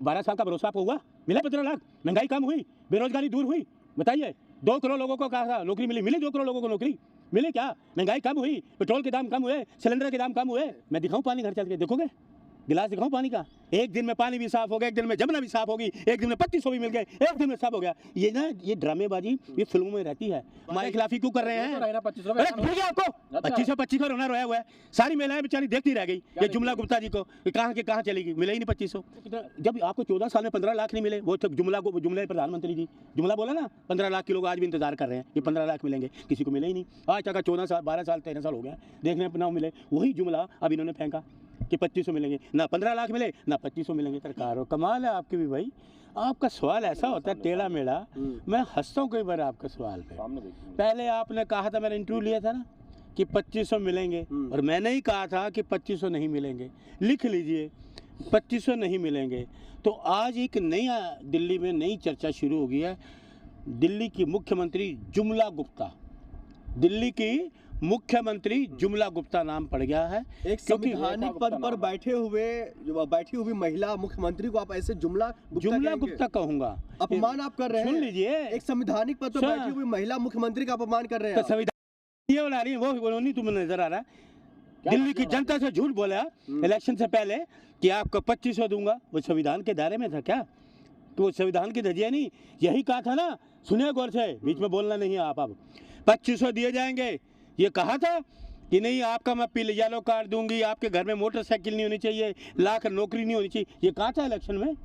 12 साल का भरोसा आपको हुआ? मिला 15 लाख? महंगाई कम हुई? बेरोजगारी दूर हुई? बताइए। 2 करोड़ लोगों को कहा था नौकरी मिली, मिली 2 करोड़ लोगों को नौकरी? मिली क्या? महंगाई कम हुई? पेट्रोल के दाम कम हुए? सिलेंडर के दाम कम हुए? मैं दिखाऊं पानी घर चल के, देखोगे? गिलास दिखाऊं पानी का? एक दिन में पानी भी साफ हो गया, एक दिन में जमुना भी साफ होगी, एक दिन में 2500 भी मिल गए, एक दिन में सब हो गया। ये ना, ये ड्रामेबाजी ये फिल्मों में रहती है। हमारे खिलाफ ही क्यों कर रहे हैं? अरे भूल गया आपको? 2500 रोना रोया हुआ है। सारी महिलाएं बेचारी देखती रह गई ये जुमला गुप्ता जी को, कहाँ के कहाँ चली गई, मिले ही नहीं 2500। जब आपको 14 साल में 15 लाख नहीं मिले, वो जुमला प्रधानमंत्री जी जुमला बोला ना, 15 लाख के लोग आज भी इंतजार कर रहे हैं कि 15 लाख मिलेंगे, किसी को मिले ही नहीं। आज तक 14 साल 12 साल 13 साल हो गया, देखने ना मिले। वही जुमला अब इन्होंने फेंका कि 2500 मिलेंगे, ना 15 लाख मिले ना 2500 मिलेंगे। सरकार कमाल है आपकी भी भाई। आपका सवाल ऐसा होता है टेढ़ा मेढ़ा, मैं हंसता हूँ कई बार आपके सवाल पे। पहले आपने कहा था, मैंने इंटरव्यू लिया था ना कि 2500 मिलेंगे, और मैंने ही कहा था कि 2500 नहीं मिलेंगे। लिख लीजिए 2500 नहीं मिलेंगे। तो आज एक नई दिल्ली में नई चर्चा शुरू हो गई है। दिल्ली की मुख्यमंत्री जुमला गुप्ता, दिल्ली की मुख्यमंत्री जुमला गुप्ता नाम पड़ गया है। एक संवैधानिक पद पर बैठी हुई महिला मुख्यमंत्री को आप ऐसे जुमला गुप्ता कहूंगा? अपमान आप कर रहे हैं। सुन लीजिए, एक संवैधानिक पद पर बैठी हुई महिला मुख्यमंत्री का अपमान कर रहे हैं। संविधान ये बना रही है, वो नहीं तुम्हें नजर आ रहा है? दिल्ली की जनता से झूठ बोला इलेक्शन से पहले कि आपको 2500 दूंगा। वो संविधान के दायरे में था क्या? तो वो संविधान की धज्जियां नहीं, यही कहा था ना, सुनिए गौर से, बीच में बोलना नहीं है आप। अब 2500 दिए जाएंगे, ये कहा था कि नहीं आपका मैं पीले येलो कार्ड दूंगी, आपके घर में मोटरसाइकिल नहीं होनी चाहिए, लाख नौकरी नहीं होनी चाहिए, ये कहा था इलेक्शन में।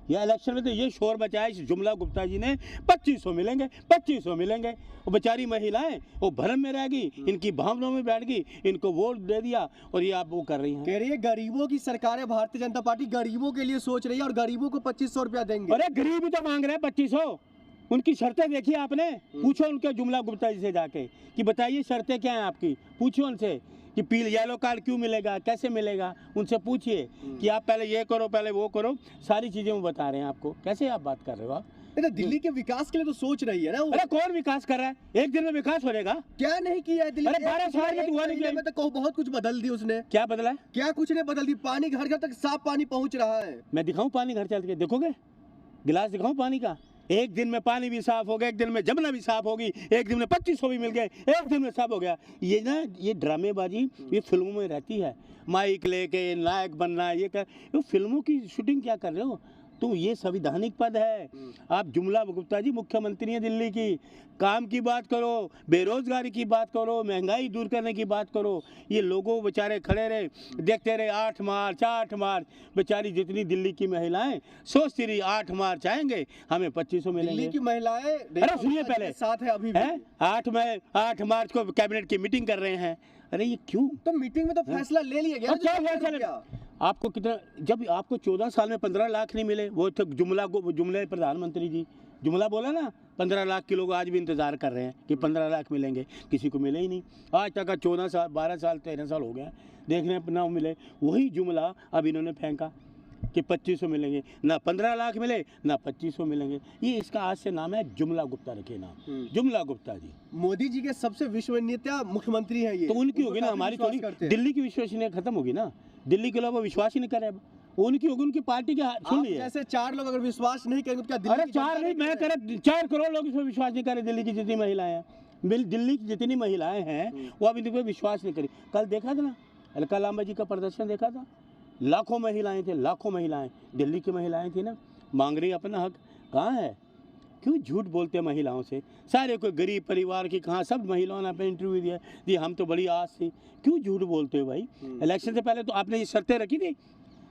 या इलेक्शन में तो ये शोर मचाया इस जुमला गुप्ता जी ने, 2500 मिलेंगे 2500 मिलेंगे। वो बेचारी महिलाएं वो भ्रम में रह गई, इनकी भावनाओं में बैठ गई, इनको वोट दे दिया और ये आप वो कर रही हैं। कह रही है गरीबों की सरकार है भारतीय जनता पार्टी, गरीबों के लिए सोच रही है और गरीबों को 2500 रुपया देंगे। अरे गरीब ही तो मांग रहे हैं 2500। उनकी शर्तें देखिए आपने, पूछो उनके जुमला गुप्ता जी से जाके कि बताइए शर्तें क्या हैं आपकी। पूछो उनसे कि पील येलो कार्ड क्यों मिलेगा, कैसे मिलेगा, उनसे पूछिए कि आप पहले ये करो पहले वो करो, सारी चीजें वो बता रहे हैं आपको। कैसे आप बात कर रहे हो आप? दिल्ली के विकास के लिए तो सोच रही है ना। अरे कौन विकास कर रहा है? एक दिन में विकास हो जाएगा? क्या नहीं किया है दिल्ली? अरे 12 साल में हुआ नहीं में तो बहुत कुछ बदल दी उसने। क्या बदला है? क्या कुछ नहीं बदल दी, पानी घर घर तक साफ पानी पहुंच रहा है। मैं दिखाऊं पानी घर चल के, देखोगे? गिलास दिखाऊं पानी का? एक दिन में पानी भी साफ हो गया, एक दिन में जमुना भी साफ होगी, एक दिन में 2500 भी मिल गए, एक दिन में सब हो गया। ये ना, ये ड्रामेबाजी ये फिल्मों में रहती है। माइक लेके नायक बनना, ये कर, ये फिल्मों की शूटिंग क्या कर रहे हो? तो ये संवैधानिक पद है। आप जुमला गुप्ता जी मुख्यमंत्री हैं दिल्ली की, काम की बात करो, बेरोजगारी की बात करो, महंगाई दूर करने की बात करो। ये लोगों बेचारे खड़े रहे, देखते रहे 8 मार्च। बेचारी जितनी दिल्ली की महिलाएं सोचती रही 8 मार्च आएंगे हमें 2500 मिलेंगे। दिल्ली की महिलाएं, अरे सुनिए पहले, साथ है अभी है 8 मार्च को कैबिनेट की मीटिंग कर रहे हैं। अरे ये क्यों? तो मीटिंग में तो फैसला ले लिया गया। क्या फैसला? आपको कितना, जब आपको 14 साल में 15 लाख नहीं मिले, वो तो जुमले प्रधानमंत्री जी जुमला बोला ना, 15 लाख के लोग आज भी इंतजार कर रहे हैं कि 15 लाख मिलेंगे, किसी को मिले ही नहीं। आज तक 14 साल 12 साल 13 साल हो गया, देखने ना मिले। वही जुमला अब इन्होंने फेंका कि 2500 मिलेंगे, ना 15 लाख मिले ना 2500 मिलेंगे। ये इसका आज से नाम है जुमला गुप्ता, रखे नाम जुमला गुप्ता जी। मोदी जी के सबसे विश्वसनीयता मुख्यमंत्री है ये, तो उनकी होगी ना, हमारी थोड़ी। दिल्ली की विश्वसनीयता खत्म होगी ना, दिल्ली के लोग विश्वास ही नहीं करे अब, उनकी होगी, उनकी पार्टी के। सुन लीजिए, जैसे 4 लोग अगर विश्वास नहीं करेंगे तो क्या दिल्ली? अरे 4 नहीं, मैं करे 4 करोड़ लोग इसमें विश्वास नहीं करे। दिल्ली की जितनी महिलाएं हैं, दिल्ली की जितनी महिलाएं हैं वो अब इन पर विश्वास नहीं करी। कल देखा था ना, अलका लांबा जी का प्रदर्शन देखा था, लाखों महिलाएं थे, लाखों महिलाएं, दिल्ली की महिलाएं थी ना, मांग रही अपना हक। कहाँ है? क्यों झूठ बोलते हैं महिलाओं से? सारे कोई गरीब परिवार की कहाँ, सब महिलाओं ने अपने इंटरव्यू दिया जी, हम तो बड़ी आस थी। क्यों झूठ बोलते हो भाई? इलेक्शन से पहले तो आपने ये शर्तें रखी थी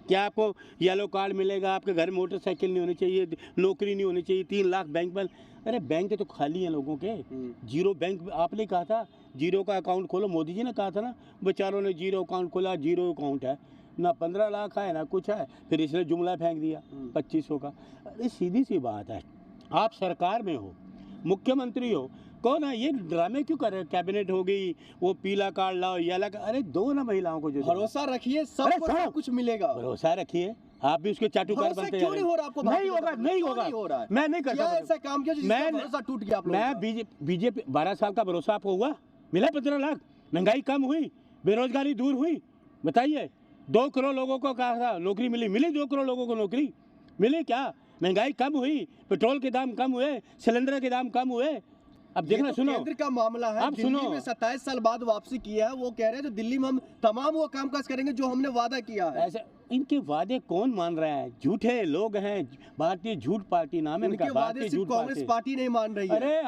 कि आपको येलो कार्ड मिलेगा, आपके घर में मोटरसाइकिल नहीं होनी चाहिए, नौकरी नहीं होनी चाहिए, 3 लाख बैंक पर। अरे बैंक तो खाली हैं लोगों के, जीरो बैंक आपने कहा था, जीरो का अकाउंट खोलो, मोदी जी ने कहा था ना, बेचारों ने जीरो अकाउंट खोला, जीरो अकाउंट है, ना 15 लाख है ना कुछ है, फिर इसने जुमला फेंक दिया 2500 का। अरे सीधी सी बात है, आप सरकार में हो, मुख्यमंत्री हो, कौन है? ये ड्रामे क्यों कर रहे हो? कैबिनेट हो गई, वो पीला कार्ड लाओ, येला कार्ड, अरे दो ना महिलाओं को जो भरोसा रखिए, सब कुछ मिलेगा। भरोसा रखिए, आप भी उसके चाटुकार बनते क्यों नहीं हो रहा आपको? नहीं होगा, नहीं होगा, मैं नहीं करता। ऐसा काम किया जिससे भरोसा टूट गया आप लोगों का? मैं बीजेपी 12 साल का भरोसा आपको हुआ? मिला 15 लाख? महंगाई कम हुई? बेरोजगारी दूर हुई? बताइए। 2 करोड़ लोगों को कहा था नौकरी मिली, मिली 2 करोड़ लोगों को नौकरी? मिली क्या? महंगाई कम हुई, पेट्रोल के दाम कम हुए, सिलेंडर के दाम कम हुए। अब देखना, ये तो सुनो, केंद्र का मामला है। अब दिल्ली सुनो। में 27 साल बाद वापसी किया है। वो कह रहे हैं जो दिल्ली में हम तमाम वो कामकाज करेंगे जो हमने वादा किया है। ऐसे इनके वादे कौन मान रहा है? झूठे लोग हैं, भारतीय झूठ पार्टी नाम है उनके इनका, वादे भारतीय सिर्फ झूठ कांग्रेस पार्टी। पार्टी नहीं मान रही है। अरे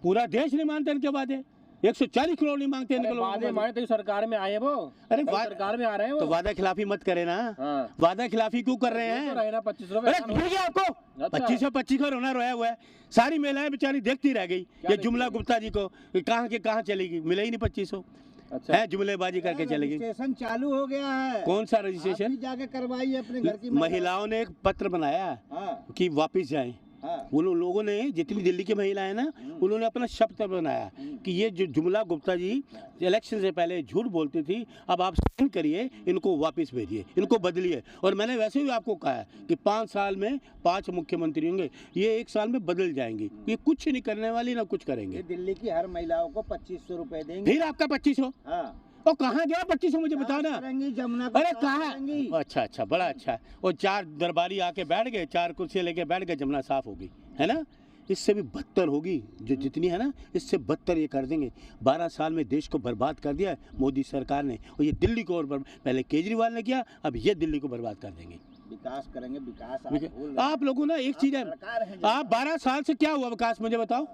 पूरा देश नहीं मानता इनके वादे, 140 करोड़ नहीं मांगते इनके वादे लोग। माने तो सरकार में आए वो। अरे कई वाद- सरकार में आ रहे हैं वो। तो वादा खिलाफी मत करे ना। हाँ। वादा खिलाफी क्यों कर रहे तो हैं? रहे ना 25 अरे रुपए। भूल गया आपको? अच्छा। 25 का रोना रोया हुआ है। सारी महिलाएं बेचारी देखती रह गई ये देखती जुमला रह गई? गुप्ता जी को, कि कहाँ के कहाँ चलेगी, मिले ही नहीं 2500 अच्छा। है, जुमलेबाजी करके चलेगी। रजिस्ट्रेशन चालू हो गया है। कौन सा आप रजिस्ट्रेशन? भी जाके करवाइए अपने घर की महिलाओं ने एक पत्र बनाया हाँ, कि वापस जाएं। हाँ। उन लोगों ने, जितनी दिल्ली की महिलाएं ना, उन्होंने अपना शब्द बनाया कि ये जो जुमला गुप्ता जी इलेक्शन से पहले झूठ बोलती थी, अब आप साइन करिए, इनको वापस भेजिए, इनको बदलिए। और मैंने वैसे भी आपको कहा है कि 5 साल में 5 मुख्यमंत्री होंगे, ये 1 साल में बदल जाएंगी। ये कुछ नहीं करने वाली ना कुछ ये करेंगे। दिल्ली की हर महिलाओं को 2500 रुपए देंगे। फिर आपका 2500 हाँ। और कहाँ गया 2500 मुझे बताओ ना। करेंगी जमुना को अरे साफ कहाँ? करेंगी। अच्छा अच्छा, बड़ा अच्छा। वो 4 दरबारी आके बैठ गए, 4 कुर्सी लेके बैठ गए, जमुना साफ होगी, है ना। इससे भी बदतर होगी जो जितनी है ना, इससे बदतर ये कर देंगे। 12 साल में देश को बर्बाद कर दिया है मोदी सरकार ने, और ये दिल्ली को और पहले केजरीवाल ने किया, अब ये दिल्ली को बर्बाद कर देंगे। विकास करेंगे, विकास आप भूल रहे हैं। आप लोगों ना एक चीज है, सरकार है जो- आप 12 साल से क्या हुआ विकास, मुझे बताओ।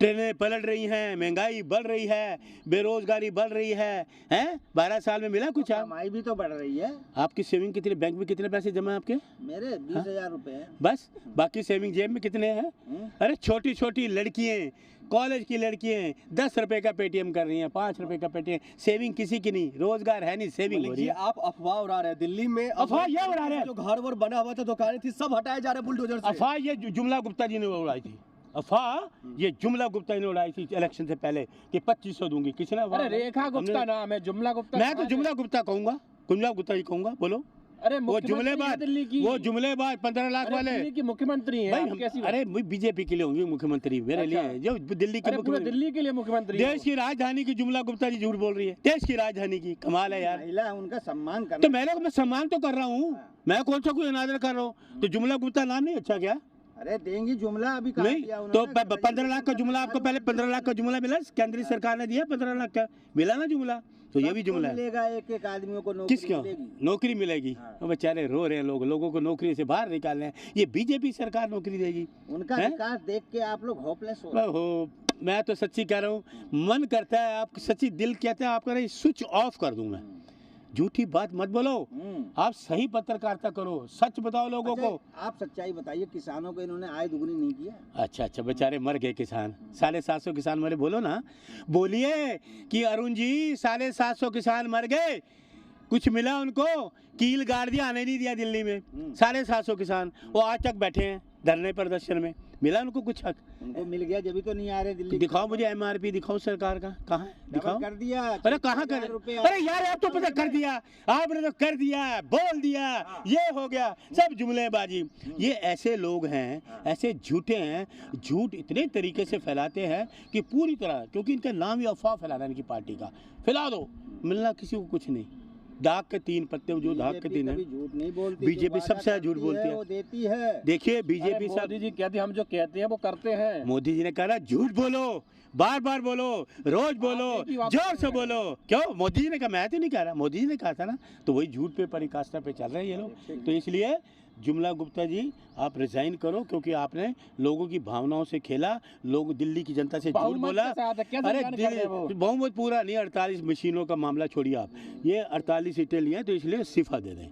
ट्रेनें पलट रही हैं, महंगाई बढ़ रही है, बेरोजगारी बढ़ रही है 12 साल में मिला कुछ? आप कमाई भी तो बढ़ रही है। आपकी सेविंग कितने, बैंक में कितने पैसे जमा है आपके? मेरे 20,000 रुपए हैं। बस, बाकी सेविंग जेब में कितने हैं? अरे छोटी छोटी लड़कियां, कॉलेज की लड़कियां 10 रुपए का पेटीएम कर रही हैं, 5 रुपए का पेटीएम। सेविंग किसी की नहीं, रोजगार है नहीं, सेविंग हो मलिक रही जी, है। आप अफवाह उड़ा रहे हैं। दिल्ली में अफवाह ये उड़ा रहे हैं? जो घर वर बना हुआ था, दुकानें थी, सब हटाए जा रहे हैं बुलडोजर से। अफवाह ये जुमला गुप्ता जी ने उड़ाई थी। अफवाह ये जुमला गुप्ता जी ने उड़ाई थी इलेक्शन से पहले कि 2500 दूंगी। किसने? अरे रेखा गुप्ता नाम है, जुमला गुप्ता। मैं तो जुमला गुप्ता कहूंगा, जुमला गुप्ता जी कहूंगा। बोलो। अरे वो मुख्यमंत्री है जुमलेबाज, दिल्ली की। वो जुमलेबाज 15 लाख अरे वाले दिल्ली की मुख्यमंत्री हैं। भाई आप हम, कैसी अरे बीजेपी के लिए होंगे मुख्यमंत्री, मेरे अच्छा। लिए जो दिल्ली के अरे पूरे मुख्यमंत्री। दिल्ली के लिए मुख्यमंत्री देश की राजधानी की जुमला गुप्ता जी झूठ बोल रही है, देश की राजधानी की। कमाल है यार। महिला है, उनका सम्मान तो करना। मैं सम्मान तो कर रहा हूँ, मैं कौन सा कोई अनादर कर रहा हूँ? तो जुमला गुप्ता नाम नहीं अच्छा क्या? अरे देंगी जुमला, अभी कहा नहीं दिया तो उन्होंने। 15 लाख का जुमला आपको पहले 15 लाख का जुमला मिला, केंद्रीय सरकार ने दिया 15 लाख का, मिला ना जुमला। तो ये भी सबको जुमला है। मिलेगा, एक आदमियों को नौकरी किसको मिलेगी। नौकरी मिलेगी? हाँ। वो बेचारे रो रहे हैं लोग, लोगों को नौकरी से बाहर निकाल रहे हैं। ये बीजेपी सरकार नौकरी देगी? उनका हैं? विकास देख के आप लोग होपलेस हो रहे हैं। ओहो, मैं तो सच्ची कह रहा हूँ, मन करता है आप सच्ची दिल कहता है आपका स्विच ऑफ कर दूं मैं। झूठी बात मत बोलो, आप सही पत्रकारिता करो, सच बताओ लोगों अच्छा, को। आप सच्चाई बताइए, किसानों को इन्होंने आय दुगनी नहीं किया। अच्छा अच्छा, बेचारे मर गए किसान, 750 किसान मरे। बोलो ना, बोलिए कि अरुण जी 750 किसान मर गए, कुछ मिला उनको? कील गाड़ दिया, आने नहीं दिया दिल्ली में। 750 किसान वो आज तक बैठे हैं धरने प्रदर्शन में, मिला उनको कुछ हक? उनको मिल गया, जब भी तो नहीं आ रहे दिल्ली। दिखाओ मुझे MRP दिखाओ सरकार का, कहाँ है? दिखाओ। कर दिया। अरे कहाँ कर? अरे यार आप तो पता कर दिया, आपने तो कर दिया, बोल दिया, ये हो गया, सब जुमलेबाजी। ये ऐसे लोग हैं, ऐसे झूठे हैं, झूठ इतने तरीके से फैलाते हैं कि पूरी तरह, क्योंकि इनका नाम ही अफवाह फैलाना है इनकी पार्टी का। फैला दो, मिलना किसी को कुछ नहीं। डाक के 3 पत्ते, जो डाक के 3 है। झूठ नहीं बोलती। बीजेपी सबसे ज्यादा झूठ बोलती है, वो देती है। देखिए अरे बीजेपी सब। मोदी जी कहते हैं, हम जो कहते हैं वो करते हैं। मोदी जी ने कहा झूठ बोलो, बार बार बोलो, रोज बोलो, आप एक ही बात जोर कर से रहे हैं। बोलो। क्यों? मोदी जी ने कहा, मैं तो नहीं कह रहा, मोदी जी ने कहा था ना। तो वही झूठ पे परिकाष्ठा पे चल रहे हैं ये लोग। तो इसलिए जुमला गुप्ता जी आप रिजाइन करो, क्योंकि आपने लोगों की भावनाओं से खेला, लोग दिल्ली की जनता से झूठ बहुमत बोला। के साथ है, कैसे अरे बयान कर रहे हैं वो? बहुमत पूरा नहीं, 48 मशीनों का मामला छोड़िए आप, ये 48 सीटें लिए हैं, तो इसलिए इस्तीफा दे दें।